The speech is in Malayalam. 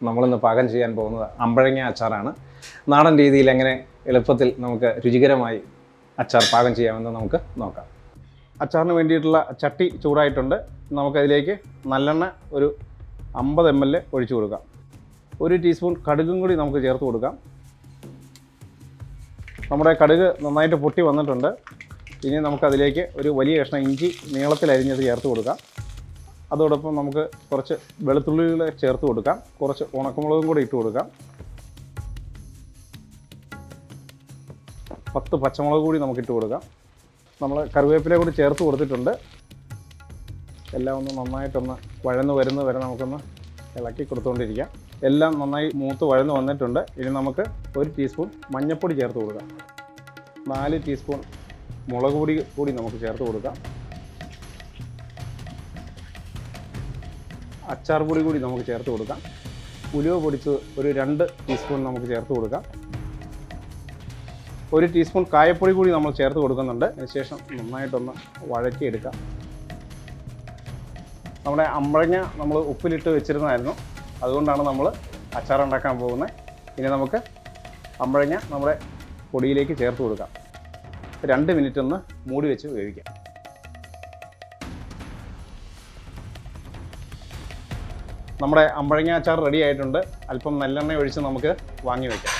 നമ്മളിന്ന് പാകം ചെയ്യാൻ പോകുന്നത് അമ്പഴങ്ങ അച്ചാറാണ്. നാടൻ രീതിയിൽ എങ്ങനെ എളുപ്പത്തിൽ നമുക്ക് രുചികരമായി അച്ചാർ പാകം ചെയ്യാമെന്ന് നമുക്ക് നോക്കാം. അച്ചാറിന് വേണ്ടിയിട്ടുള്ള ചട്ടി ചൂടായിട്ടുണ്ട്. നമുക്കതിലേക്ക് നല്ലെണ്ണ ഒരു 50 ml ഒഴിച്ചു കൊടുക്കാം. 1 ടീസ്പൂൺ കടുകും കൂടി നമുക്ക് ചേർത്ത് കൊടുക്കാം. നമ്മുടെ കടുക് നന്നായിട്ട് പൊട്ടി വന്നിട്ടുണ്ട്. ഇനി നമുക്കതിലേക്ക് ഒരു വലിയ കഷ്ണം ഇഞ്ചി നീളത്തിൽ അരിഞ്ഞത് ചേർത്ത് കൊടുക്കാം. അതോടൊപ്പം നമുക്ക് കുറച്ച് വെളുത്തുള്ളികൾ ചേർത്ത് കൊടുക്കാം. കുറച്ച് ഉണക്കമുളകും കൂടി ഇട്ട് കൊടുക്കാം. 10 പച്ചമുളക് കൂടി നമുക്കിട്ട് കൊടുക്കാം. നമ്മൾ കറിവേപ്പില കൂടി ചേർത്ത് കൊടുത്തിട്ടുണ്ട്. എല്ലാം ഒന്ന് നന്നായിട്ടൊന്ന് വഴന്ന് വരുന്ന വരെ നമുക്കൊന്ന് ഇളക്കി കൊടുത്തുകൊണ്ടിരിക്കാം. എല്ലാം നന്നായി മൂത്ത് വഴന്ന് വന്നിട്ടുണ്ട്. ഇനി നമുക്ക് 1 ടീസ്പൂൺ മഞ്ഞൾപ്പൊടി ചേർത്ത് കൊടുക്കാം. 4 ടീസ്പൂൺ മുളക് പൊടി കൂടി നമുക്ക് ചേർത്ത് കൊടുക്കാം. അച്ചാർ പൊടി കൂടി നമുക്ക് ചേർത്ത് കൊടുക്കാം. ഉലുവ പൊടിച്ച് ഒരു 2 ടീസ്പൂൺ നമുക്ക് ചേർത്ത് കൊടുക്കാം. 1 ടീസ്പൂൺ കായപ്പൊടി കൂടി നമ്മൾ ചേർത്ത് കൊടുക്കുന്നുണ്ട്. അതിനുശേഷം നന്നായിട്ടൊന്ന് വഴറ്റിയെടുക്കാം. നമ്മുടെ അമ്പഴങ്ങ നമ്മൾ ഉപ്പിലിട്ട് വെച്ചിരുന്നതായിരുന്നു, അതുകൊണ്ടാണ് നമ്മൾ അച്ചാർ ഉണ്ടാക്കാൻ പോകുന്നത്. ഇനി നമുക്ക് അമ്പഴങ്ങ നമ്മുടെ പൊടിയിലേക്ക് ചേർത്ത് കൊടുക്കാം. 2 മിനിറ്റ് ഒന്ന് മൂടി വെച്ച് വേവിക്കാം. നമ്മുടെ അമ്പഴങ്ങ അച്ചാർ റെഡി ആയിട്ടുണ്ട്. അല്പം നല്ലെണ്ണ ഒഴിച്ച് നമുക്ക് വാങ്ങി വയ്ക്കാം.